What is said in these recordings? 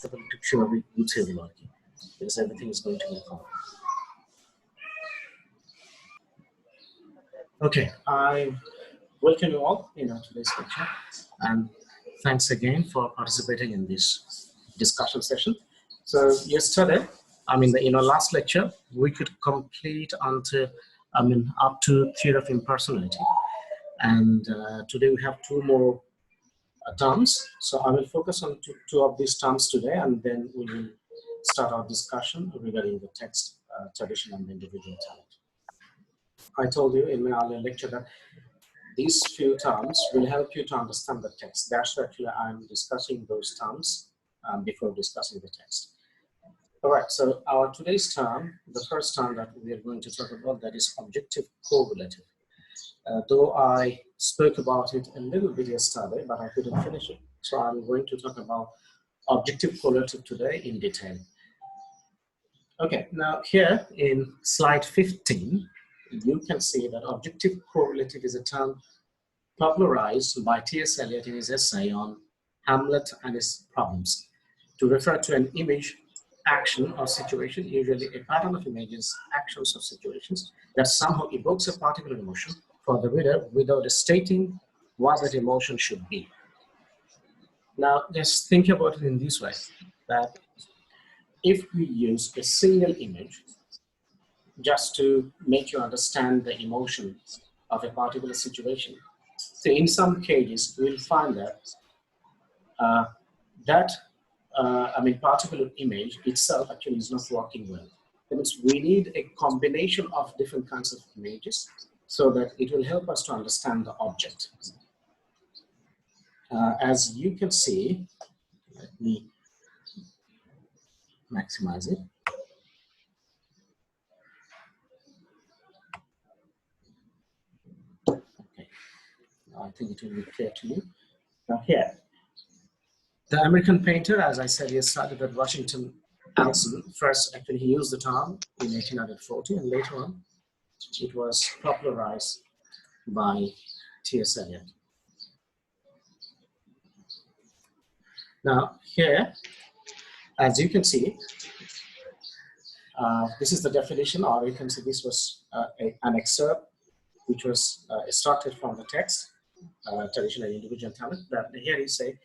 picture of utility because everything is going to be fine. Okay, I welcome you all in today's lecture, and thanks again for participating in this discussion session. So yesterday, in our last lecture, we could complete until up to theory of impersonality, and today we have two more terms. So I will focus on two of these terms today, and then we will start our discussion regarding the text, tradition, and individual talent. I told you in my earlier lecture that these few terms will help you to understand the text. That's why actually I'm discussing those terms before discussing the text. All right, so our today's term, the first term that we are going to talk about, that is objective correlative. Though I spoke about it a little bit yesterday, but I couldn't finish it. So I'm going to talk about objective correlative today in detail. Okay, now here in slide 15, you can see that objective correlative is a term popularized by T.S. Eliot in his essay on Hamlet and his problems to refer to an image, action, or situation, usually a pattern of images, actions, or situations that somehow evokes a particular emotion for the reader without stating what that emotion should be. Now, just think about it in this way, that if we use a single image just to make you understand the emotion of a particular situation, so in some cases, we'll find that particular image itself actually is not working well. That means we need a combination of different kinds of images so that it will help us to understand the object. As you can see, let me maximize it. Okay, I think it will be clear to you. Now here, the American painter, as I said yesterday, that Washington Allston, first actually he used the term in 1840, and later on it was popularized by T.S. Eliot. Now here, as you can see, this is the definition, or you can see this was an excerpt which was extracted from the text, tradition and individual talent. That here you say,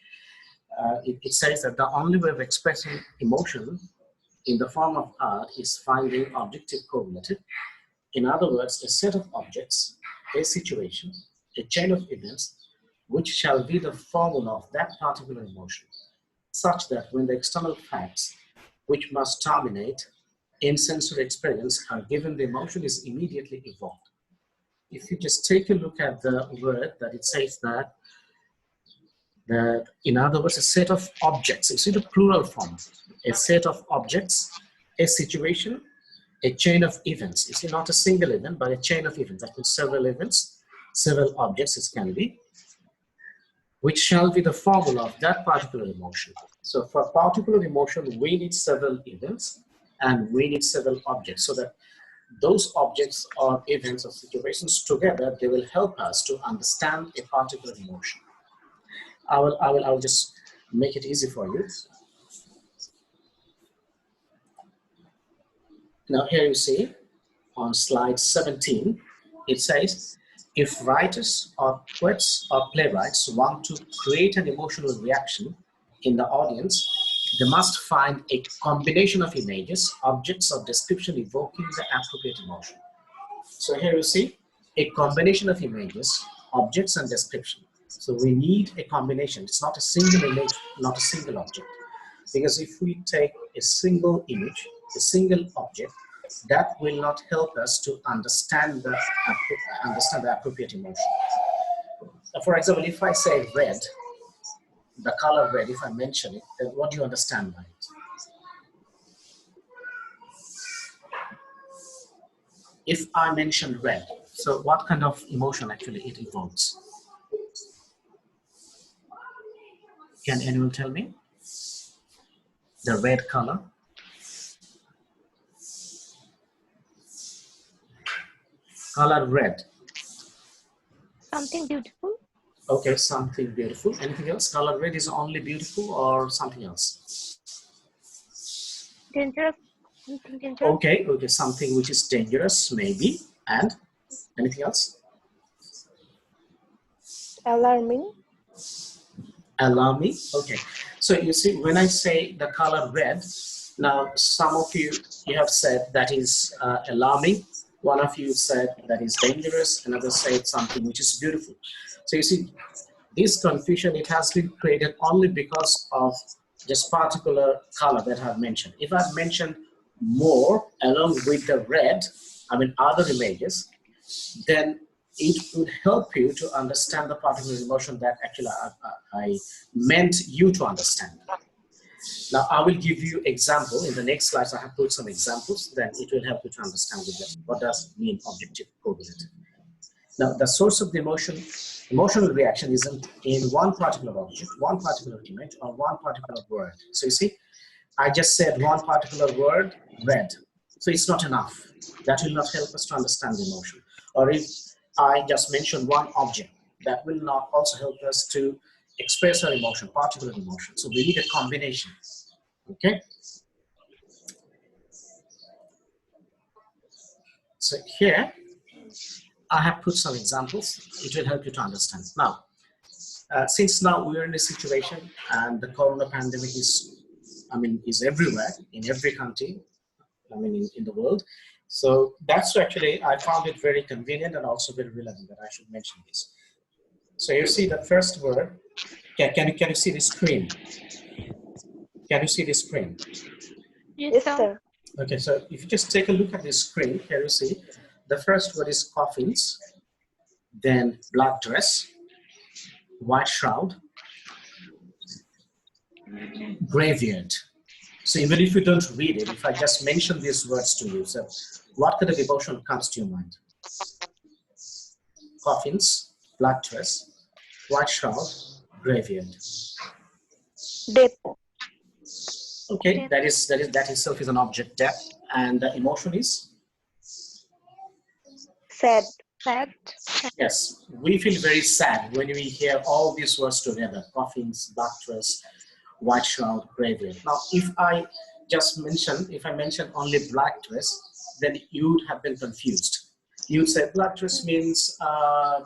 it says that the only way of expressing emotion in the form of art is finding objective correlative. In other words, a set of objects, a situation, a chain of events, which shall be the formula of that particular emotion, such that when the external facts, which must terminate in sensory experience, are given, the emotion is immediately evoked. If you just take a look at the word that it says that in other words, a set of objects, you see the plural form, a set of objects, a situation, a chain of events. You see, not a single event, but a chain of events. That means several events, several objects, it can be, which shall be the formula of that particular emotion. So for a particular emotion, we need several events and we need several objects, so that those objects or events or situations together, they will help us to understand a particular emotion. I will just make it easy for you. Now here you see on slide 17, it says, if writers or poets or playwrights want to create an emotional reaction in the audience, they must find a combination of images, objects, or description evoking the appropriate emotion. So here you see a combination of images, objects, and description. So we need a combination. It's not a single image, not a single object. Because if we take a single image, a single object, that will not help us to understand the appropriate emotion. For example, if I say red, the color red, if I mention it, then what do you understand by it? If I mention red, so what kind of emotion actually it evokes? Can anyone tell me? The red color. Color red. Something beautiful. Okay, something beautiful. Anything else? Color red is only beautiful or something else? Dangerous. Something dangerous. Okay, okay, something which is dangerous, maybe. And anything else? Alarming. Alarming. Okay, so you see, when I say the color red, now some of you have said that is alarming. One of you said that is dangerous. Another said something which is beautiful. So you see, this confusion, it has been created only because of just particular color that I've mentioned. If I've mentioned more along with the red, I mean other images, then it would help you to understand the particular emotion that actually I meant you to understand. Now I will give you example in the next slides. I have put some examples, then it will help you to understand what does it mean objective probability. Now the source of the emotional reaction isn't in one particular object, one particular image, or one particular word. So you see, I just said one particular word, red. So it's not enough. That will not help us to understand the emotion. Or if I just mention one object, that will not also help us to express our emotion, particular emotion. So we need a combination. Okay. So here, I have put some examples. It will help you to understand. Now, since now we're in a situation and the corona pandemic is everywhere, in every country, in the world. So that's actually, I found it very convenient and also very relevant that I should mention this. So you see the first word, can you see the screen? Can you see the screen? Yes, sir. Okay, so if you just take a look at the screen, here you see the first word is coffins, then black dress, white shroud, graveyard. So even if you don't read it, if I just mention these words to you, so what kind of emotion comes to your mind? Coffins, black dress, white shroud, graveyard. Death. Okay, that itself is an object, death, and the emotion is? Sad. Sad. Yes, we feel very sad when we hear all these words together: coffins, black dress, white shroud, graveyard. Now, if I mention only black dress, then you would have been confused. You'd say black dress means,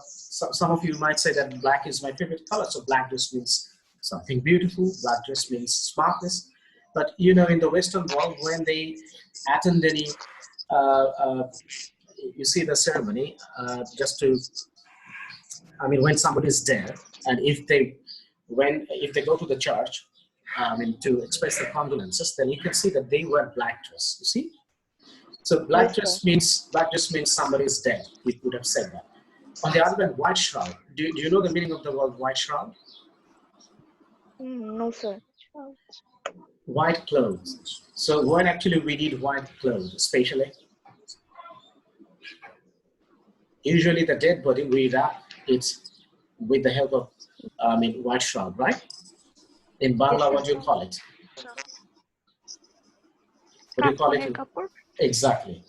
some of you might say that black is my favorite color, so black dress means something beautiful, black dress means smartness. But you know, in the Western world, when they attend any, you see the ceremony, when somebody is there, and if they go to the church, to express their condolences, then you can see that they wear black dress. You see, so black dress means somebody is dead. We could have said that. On the other hand, white shroud. Do you know the meaning of the word white shroud? No, sir. White clothes. So when actually we need white clothes, especially, usually the dead body we wrap it with the help of white shroud, right? In Bangla, what do you call it? What do you call it? Exactly.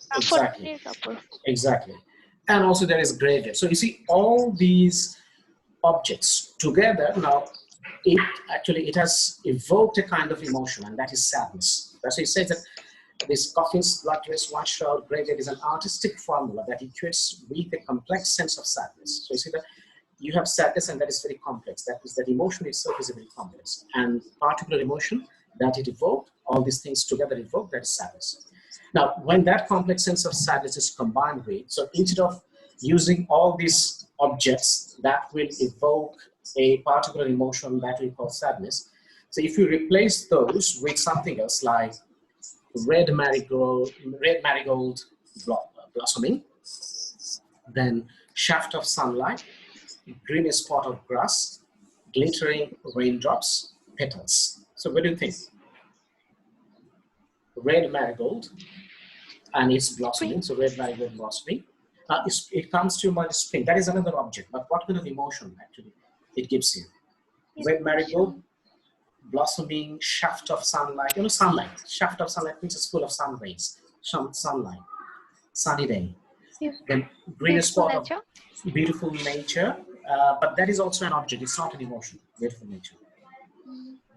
And also there is graveyard. So you see all these objects together now, it has evoked a kind of emotion, and that is sadness. That's why it says that this coffins, blood dress, white shroud, graveyard is an artistic formula that equates with a complex sense of sadness. So you see that you have sadness, and that is very complex. That is, that emotion itself is very complex, and particular emotion that it evoked, all these things together evoke, that is sadness. Now, when that complex sense of sadness is combined with, so instead of using all these objects that will evoke a particular emotion that we call sadness, so if you replace those with something else like red marigold blossoming, then shaft of sunlight, green spot of grass, glittering raindrops, petals. So what do you think? Red marigold, and it's blossoming, so red marigold blossoming. It comes to your mind spring. That is another object, but what kind of emotion actually it gives you? Red marigold, blossoming, shaft of sunlight. You know, sunlight. Shaft of sunlight means it's full of sun rays, sunlight, sunny day. Then green spot of beautiful nature, but that is also an object. It's not an emotion. Beautiful nature.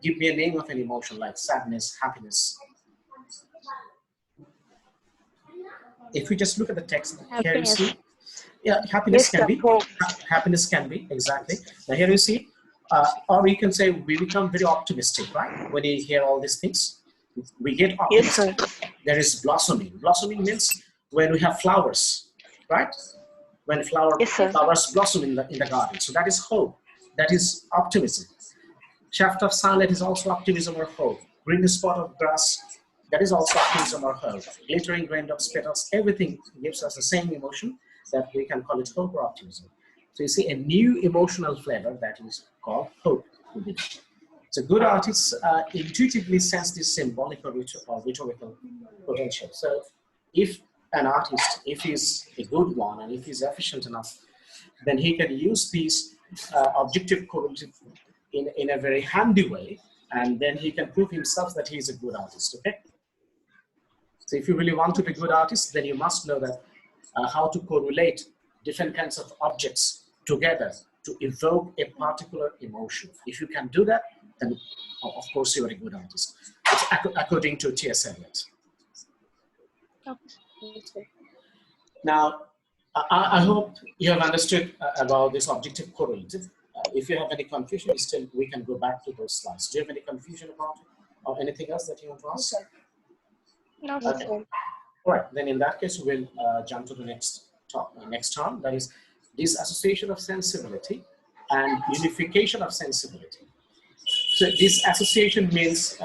Give me a name of an emotion like sadness, happiness. If we just look at the text, here you Happiness. see, yeah, happiness Yes, can sir. be, Hope. happiness can be, exactly. Now here you see, or you can say we become very optimistic, right? When you hear all these things, we get Yes, sir. optimistic. There is blossoming. Blossoming means when we have flowers, right? When Yes, sir. flowers blossom in the garden. So that is hope. That is optimism. Shaft of sunlight is also optimism or hope. Green spot of grass, that is also optimism or hope. Glittering raindrops, petals, everything gives us the same emotion that we can call it hope or optimism. So you see a new emotional flavor that is called hope within it. So good artists intuitively sense this symbolic or rhetorical potential. So if an artist, if he's a good one and if he's efficient enough, then he can use these objective correlative in a very handy way, and then he can prove himself that he is a good artist, okay? So if you really want to be a good artist, then you must know that how to correlate different kinds of objects together to evoke a particular emotion. If you can do that, then of course you're a good artist. It's according to T.S. Eliot. Okay. Now, I hope you have understood about this objective correlative. If you have any confusion, still we can go back to those slides. Do you have any confusion about it or anything else that you want to ask? No, Okay. sir. All right, then in that case, we'll jump to the next term, that is disassociation of sensibility and unification of sensibility. So this association means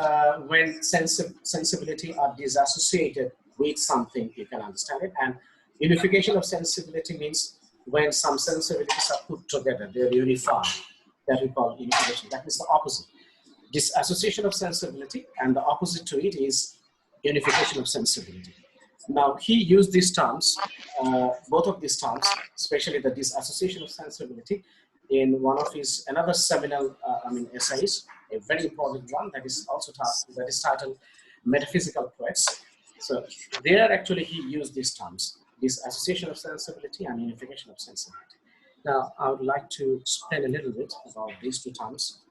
when sensibility are disassociated with something, you can understand it. And unification of sensibility means when some sensibilities are put together, they're unified, that we call unification. That is the opposite. Disassociation of sensibility, and the opposite to it is unification of sensibility. Now, he used these terms, both of these terms, especially the disassociation of sensibility, in one of his another seminal, essays, a very important one that is also titled "Metaphysical Poets." So there, actually, he used these terms: disassociation of sensibility and unification of sensibility. Now, I would like to explain a little bit about these two terms.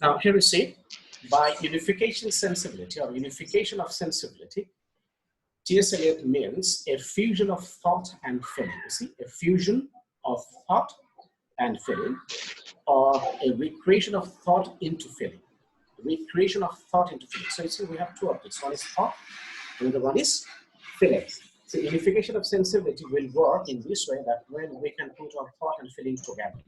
Now, here we see, by unification sensibility or unification of sensibility, T.S. Eliot means a fusion of thought and feeling. You see, a fusion of thought and feeling, or a recreation of thought into feeling. Recreation of thought into feeling. So you see, we have two objects. One is thought, and the one is feeling. So unification of sensibility will work in this way, that when we can put our thought and feeling together.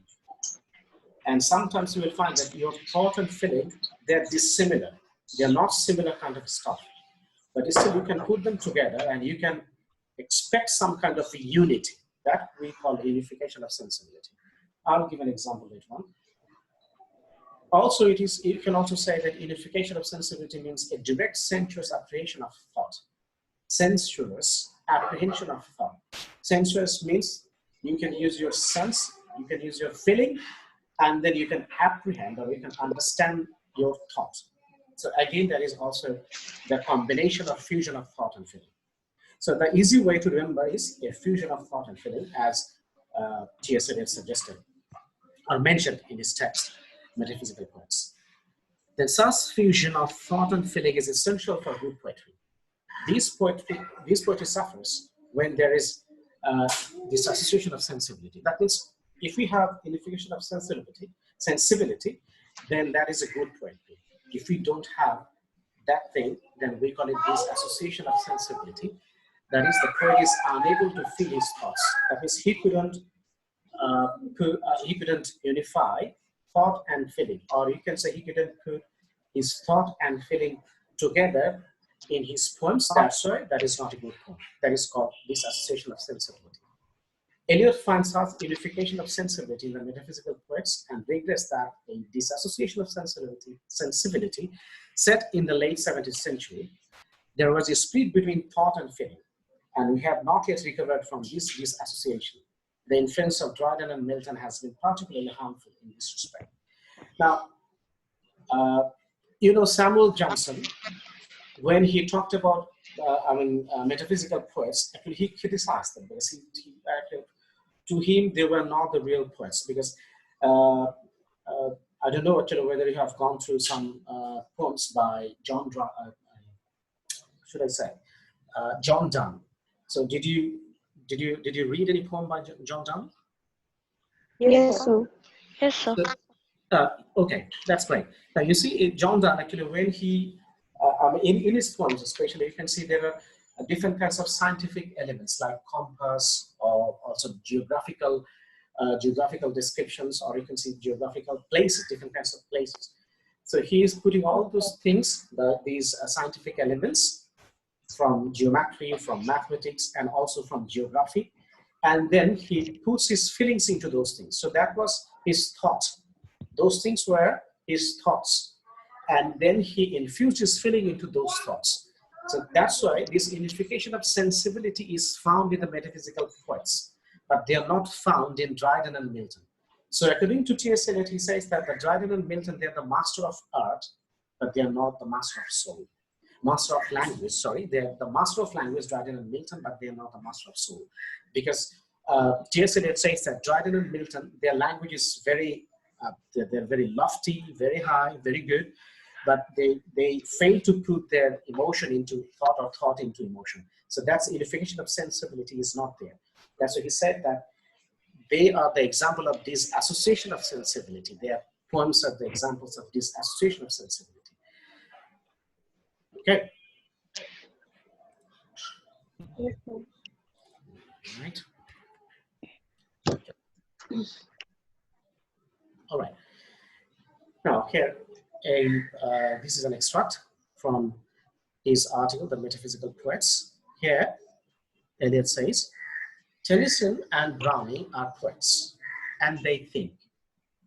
And sometimes you will find that your thought and feeling, they're dissimilar. They're not similar kind of stuff. But still you can put them together and you can expect some kind of a unity. That we call unification of sensibility. I'll give an example later on. Also, you can also say that unification of sensibility means a direct sensuous apprehension of thought. Sensuous apprehension of thought. Sensuous means you can use your sense, you can use your feeling, and then you can apprehend or you can understand your thought. So again, there is also the combination of fusion of thought and feeling. So the easy way to remember is a fusion of thought and feeling, as T.S. Eliot suggested or mentioned in his text, Metaphysical Poets. The such fusion of thought and feeling is essential for good poetry. This poetry suffers when there is disassociation of sensibility. That means if we have unification of sensibility, then that is a good poetry. If we don't have that thing, then we call it disassociation of sensibility. That is, the poet is unable to feel his thoughts. That means he couldn't unify thought and feeling, or you can say he couldn't put his thought and feeling together in his poems. That's why that is not a good poem. That is called disassociation of sensibility. Eliot finds out unification of sensibility in the Metaphysical Poets and regrets that a disassociation of sensibility set in the late 17th century, there was a split between thought and feeling, and we have not yet recovered from this disassociation. The influence of Dryden and Milton has been particularly harmful in this respect. Now, Samuel Johnson, when he talked about metaphysical poets, actually he criticized them because to him they were not the real poets, because I don't know actually whether you have gone through some poems by should I say, John Donne. So did you read any poem by John Donne? Yes, sir. Yes, sir. Okay, that's great. Now you see, John Donne actually, when he, in his poems especially, you can see there are different kinds of scientific elements like compass or also geographical descriptions, or you can see geographical places, different kinds of places. So he is putting all those things, these scientific elements from geometry, from mathematics, and also from geography. And then he puts his feelings into those things. So that was his thought. Those things were his thoughts. And then he infused his feeling into those thoughts. So that's why this unification of sensibility is found in the metaphysical poets, but they are not found in Dryden and Milton. So according to T.S. Eliot, he says that the Dryden and Milton, they're the master of art, but they are not the master of soul. Master of language, sorry, they're the master of language, Dryden and Milton, but they're not the master of soul. Because T.S. Eliot says that Dryden and Milton, their language is very, they're very lofty, very high, very good, but they fail to put their emotion into thought or thought into emotion. So that's unification of sensibility is not there. That's why he said that they are the example of this association of sensibility. Their poems are the examples of this association of sensibility. Okay. Yes, sir. Right. All right. Now here, this is an extract from his article, The Metaphysical Poets. Here, Eliot says, Tennyson and Browning are poets, and they think,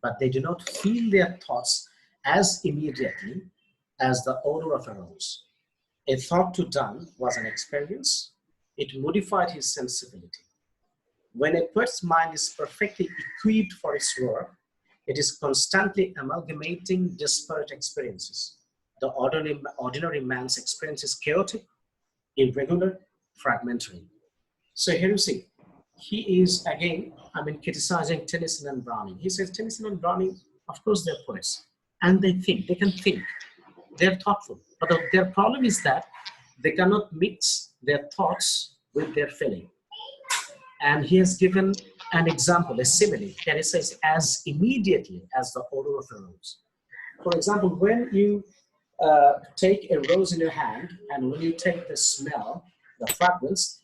but they do not feel their thoughts as immediately as the odor of a rose. A thought to Donne was an experience. It modified his sensibility. When a poet's mind is perfectly equipped for its work, it is constantly amalgamating disparate experiences. The ordinary man's experience is chaotic, irregular, fragmentary. So here you see, he is again, criticizing Tennyson and Browning. He says Tennyson and Browning, of course, they're poets, and they think, they can think, they're thoughtful. But their problem is that they cannot mix their thoughts with their feeling. And he has given an example, a simile, that he says, as immediately as the odor of a rose. For example, when you take a rose in your hand, and when you take the smell, the fragrance,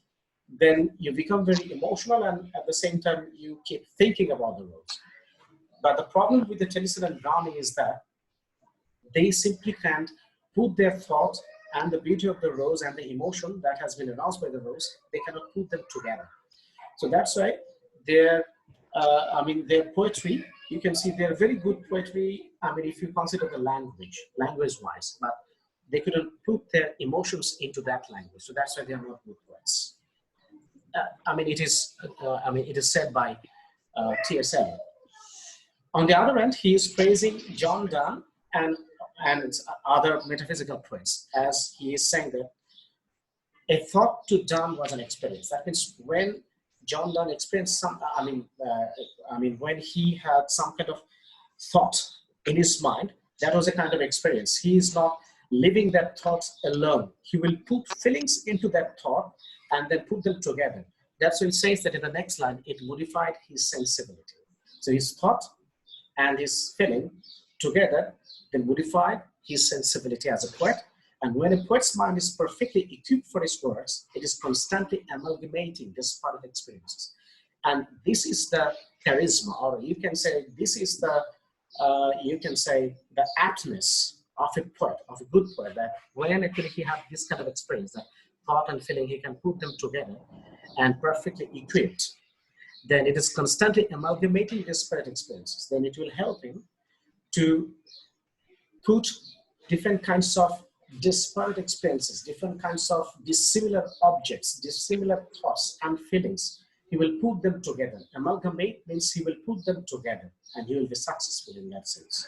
then you become very emotional, and at the same time, you keep thinking about the rose. But the problem with the Tennyson and Browning is that they simply can't put their thought and the beauty of the rose and the emotion that has been aroused by the rose, they cannot put them together. So that's why their poetry, you can see they're very good poetry, if you consider the language-wise, but they couldn't put their emotions into that language. So that's why they are not good poets. It is said by T.S. Eliot. On the other hand, he is praising John Donne and other metaphysical poets, as he is saying that a thought to Donne was an experience. That means when John Donne experienced when he had some kind of thought in his mind, that was a kind of experience. He is not living that thought alone. He will put feelings into that thought and then put them together. That's why he says that in the next line, it modified his sensibility. So his thought and his feeling together, they modified his sensibility as a poet. And when a poet's mind is perfectly equipped for his works, it is constantly amalgamating disparate experiences. And this is the charisma, or you can say this is the, the aptness of a poet, of a good poet, that when actually he has this kind of experience, that thought and feeling, he can put them together and perfectly equipped, then it is constantly amalgamating disparate experiences. Then it will help him to put different kinds of disparate experiences, different kinds of dissimilar objects, dissimilar thoughts and feelings. He will put them together. Amalgamate means he will put them together, and he will be successful in that sense.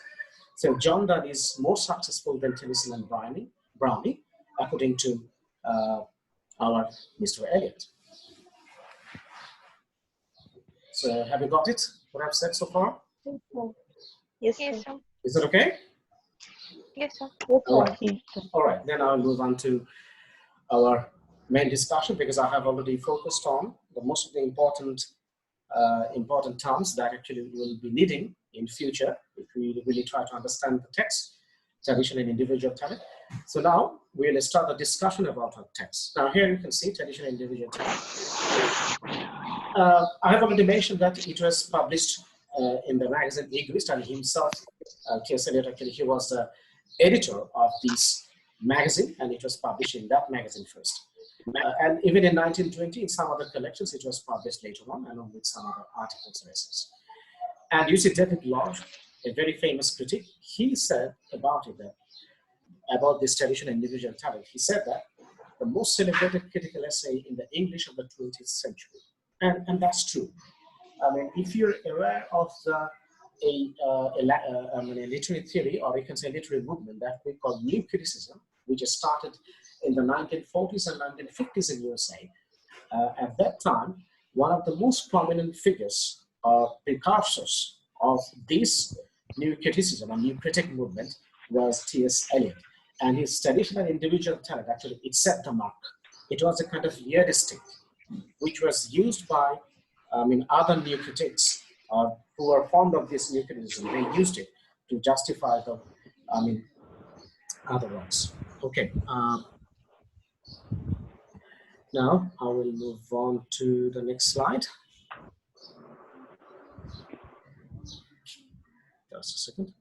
So John Donne is more successful than Tennyson and Browning, according to our Mr. Eliot. So have you got it? What I've said so far? Yes, sir. Is it okay? Yes, sir. All right. All right. Then I'll move on to our main discussion, because I have already focused on the most of the important terms that actually we will be needing in future if we really try to understand the text, tradition and individual talent. So now we'll start the discussion about our text. Now here you can see tradition and individual talent. I have already mentioned that it was published in the magazine Egoist, and himself, T.S. Eliot, actually he was the editor of this magazine, and it was published in that magazine first. And even in 1920, in some other collections, it was published later on, along with some other articles and essays. And you see David Lodge, a very famous critic, he said about it, that about this tradition and individual talent, he said that the most celebrated critical essay in the English of the 20th century. And that's true. I mean, if you're aware of a literary theory, or you can say literary movement that we call New Criticism, which started in the 1940s and 1950s in USA. At that time, one of the most prominent figures or precursors of this New Criticism or New Critic movement was T.S. Eliot. And his traditional individual talent, actually, it set the mark. It was a kind of yardstick, which was used by other new critics who were fond of this new criticism. They used it to justify the other works. Okay. Now I will move on to the next slide. Just a second.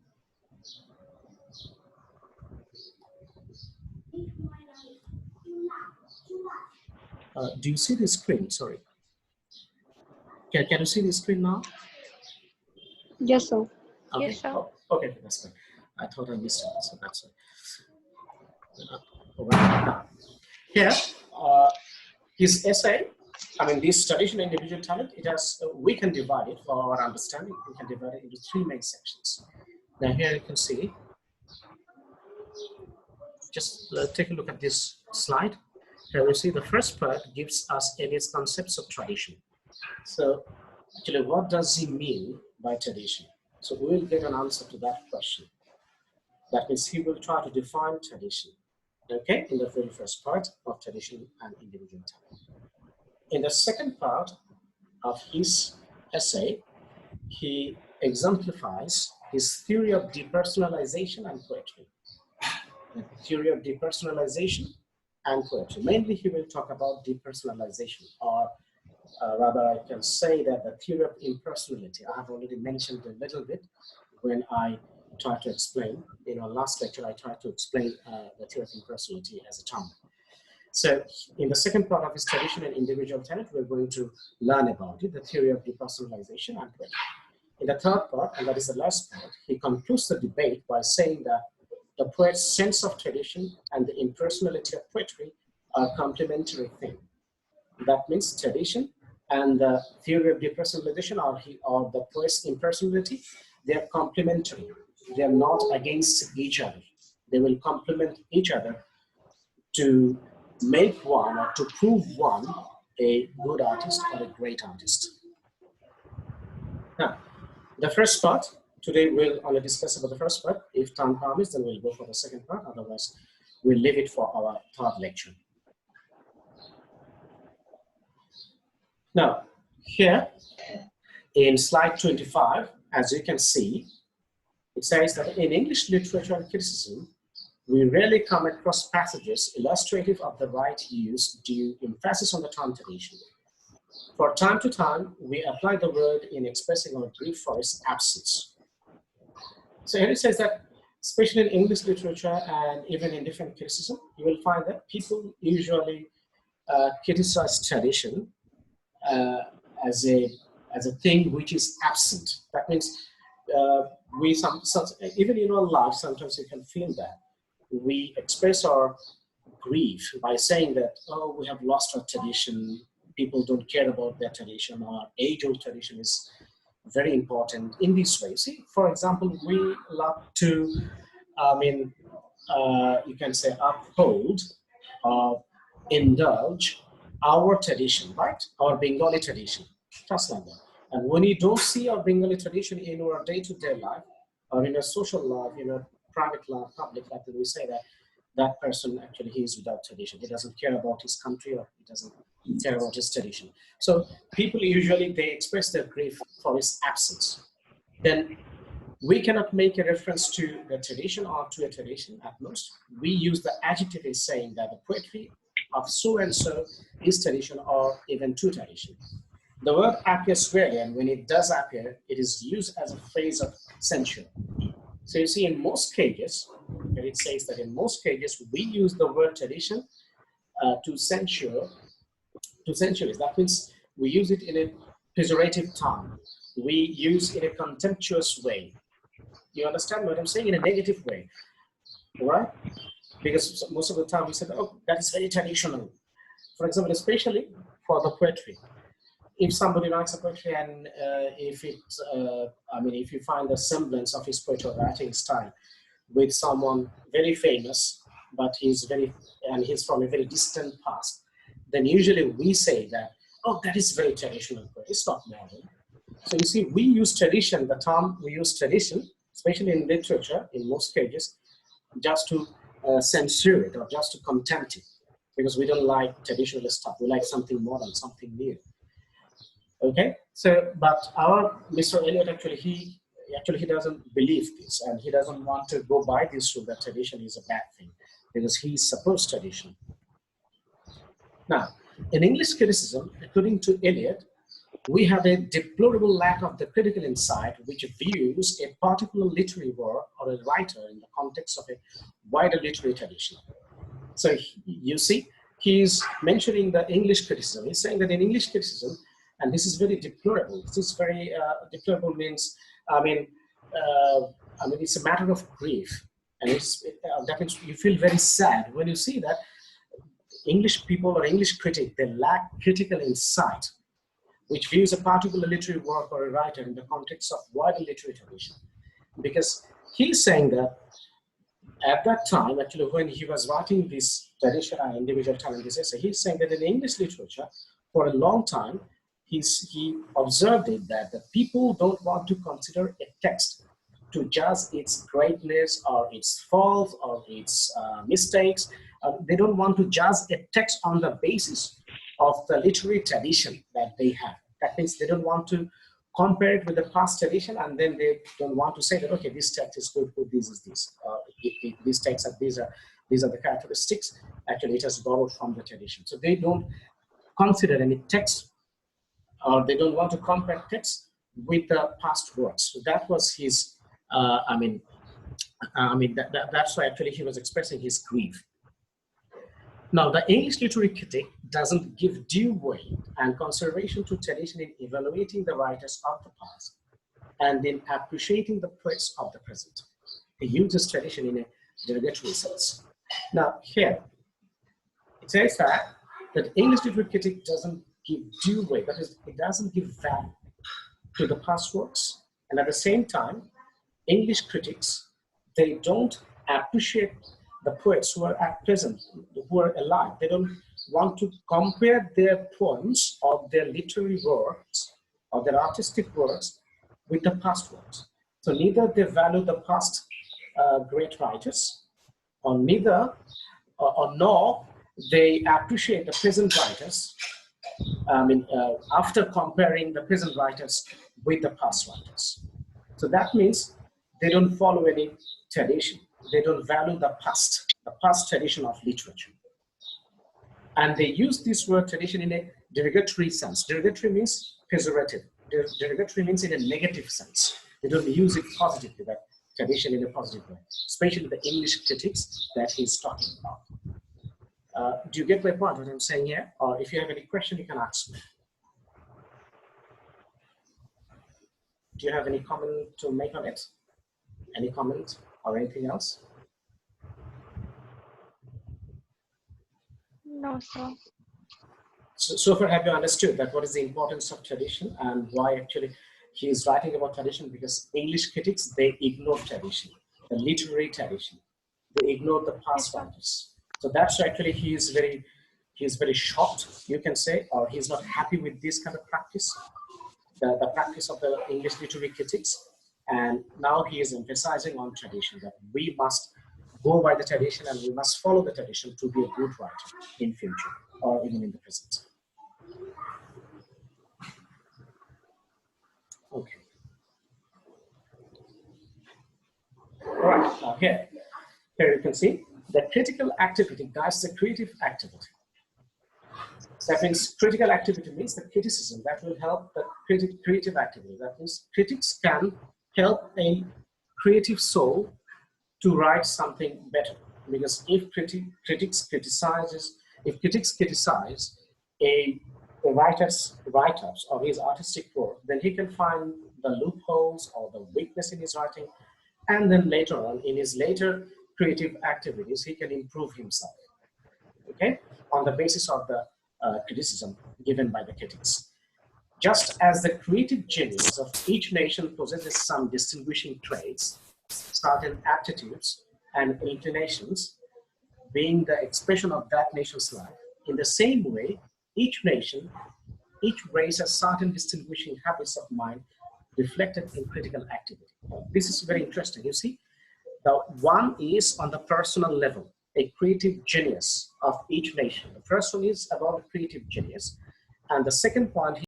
Do you see the screen? Sorry. Can you see the screen now? Yes, sir. Okay. Yes, sir. Oh, okay, that's fine. I thought I missed it, so that's it. Here, his essay, this traditional individual talent, it has, we can divide it for our understanding, we can divide it into three main sections. Now here you can see, just take a look at this slide. Here we see the first part gives us Eliot's concepts of tradition. So actually, what does he mean by tradition? So we will get an answer to that question. That means he will try to define tradition, okay, in the very first part of tradition and individual talent. In the second part of his essay, he exemplifies his theory of depersonalization and poetry. The theory of depersonalization and poetry. Mainly, he will talk about depersonalization, or rather, I can say that the theory of impersonality. I have already mentioned a little bit when I tried to explain, in our last lecture, I tried to explain the theory of impersonality as a term. So in the second part of his tradition and individual talent, we're going to learn about it, the theory of depersonalization and poetry. In the third part, and that is the last part, he concludes the debate by saying that the poet's sense of tradition and the impersonality of poetry are complementary things. That means tradition and the theory of depersonalization or the poet's impersonality, they are complementary. They are not against each other. They will complement each other to make one or to prove one a good artist or a great artist. Now, the first part, today we'll only discuss about the first part. If time permits, then we'll go for the second part. Otherwise, we'll leave it for our third lecture. Now, here in slide 25, as you can see, it says that in English literature and criticism, we rarely come across passages illustrative of the right use due emphasis on the term tradition. For time to time, we apply the word in expressing our grief for its absence. So here it says that, especially in English literature and even in different criticism, you will find that people usually criticize tradition as a thing which is absent. That means even in our life, sometimes you can feel that we express our grief by saying that, oh, we have lost our tradition, people don't care about their tradition, or age-old tradition is very important in this way. See, for example, we love to, you can say, uphold or indulge our tradition, right? Our Bengali tradition, just like that. And when you don't see our Bengali tradition in our day-to-day life, or in a social life, in a private life, public life, we say that that person actually he is without tradition. He doesn't care about his country, or he doesn't care about his tradition. So people usually they express their grief for his absence. Then we cannot make a reference to the tradition or to a tradition at most. We use the adjective in saying that the poetry of so and so is tradition or even to tradition. The word appears rarely, and when it does appear, it is used as a phrase of censure. So you see, in most cases, it says that in most cases we use the word tradition to censure. To censure, that means we use it in a pejorative term. We use it in a contemptuous way. You understand what I'm saying? In a negative way, right? Because most of the time we said, oh, that is very traditional. For example, especially for the poetry. If somebody writes a poetry and if if you find a semblance of his poetry writing style with someone very famous, but he's from a very distant past, then usually we say that, oh, that is very traditional poetry. It's not modern. So you see, we use tradition, the term we use tradition, especially in literature, in most cases, just to censure it or just to contempt it, because we don't like traditional stuff. We like something modern, something new. Okay, so but our Mr. Eliot actually he doesn't believe this, and he doesn't want to go by this rule that tradition is a bad thing, because he supports tradition. Now, in English criticism, according to Eliot, we have a deplorable lack of the critical insight which views a particular literary work or a writer in the context of a wider literary tradition. So you see, he's mentioning the English criticism. He's saying that in English criticism, and this is very deplorable. This is very deplorable means, it's a matter of grief, and that means you feel very sad when you see that English people or English critic, they lack critical insight, which views a particular literary work or a writer in the context of wider literary tradition. Because he's saying that at that time, actually, when he was writing this tradition and individual talent, this essay, he's saying that in English literature, for a long time, he observed it that the people don't want to consider a text to judge its greatness or its faults or its mistakes. They don't want to judge a text on the basis of the literary tradition that they have. That means they don't want to compare it with the past tradition, and then they don't want to say that, okay, this text is good, this is this. These texts are these are the characteristics. Actually, it has borrowed from the tradition. So they don't consider any text, or they don't want to compare text with the past works. So that was his. That's why actually he was expressing his grief. Now, the English literary critic doesn't give due weight and consideration to tradition in evaluating the writers of the past and in appreciating the poets of the present. He uses tradition in a derogatory sense. Now, here, it says that the English literary critic doesn't give due weight, that is, it doesn't give value to the past works, and at the same time, English critics, they don't appreciate the poets who are at present, who are alive. They don't want to compare their poems or their literary works or their artistic works with the past works. So neither they value the past great writers, or nor they appreciate the present writers. After comparing the present writers with the past writers. So that means they don't follow any tradition. They don't value the past tradition of literature. And they use this word tradition in a derogatory sense. Derogatory means pejorative. Derogatory means in a negative sense. They don't use it positively, that tradition in a positive way, especially the English critics that he's talking about. Do you get my point, what I'm saying here? Or if you have any question, you can ask me. Do you have any comment to make on it? Any comment or anything else? No, sir. So far, have you understood that what is the importance of tradition and why actually he is writing about tradition? Because English critics, they ignore tradition, the literary tradition. They ignore the past writers. So that's actually he is very shocked, you can say, or he's not happy with this kind of practice, the practice of the English literary critics. And now he is emphasizing on tradition, that we must go by the tradition and we must follow the tradition to be a good writer in future or even in the present. Okay. All right, now here you can see the critical activity guides the creative activity. That means critical activity means the criticism that will help the creative activity. That means critics can help a creative soul to write something better. Because if critics criticize a writer's write-ups of his artistic work, then he can find the loopholes or the weakness in his writing, and then later on in his later creative activities, he can improve himself. Okay, on the basis of the criticism given by the critics. Just as the creative genius of each nation possesses some distinguishing traits, certain aptitudes and inclinations being the expression of that nation's life, in the same way, each nation, each race has certain distinguishing habits of mind reflected in critical activity. This is very interesting. You see, the one is on the personal level, a creative genius of each nation. The first one is about creative genius. And the second point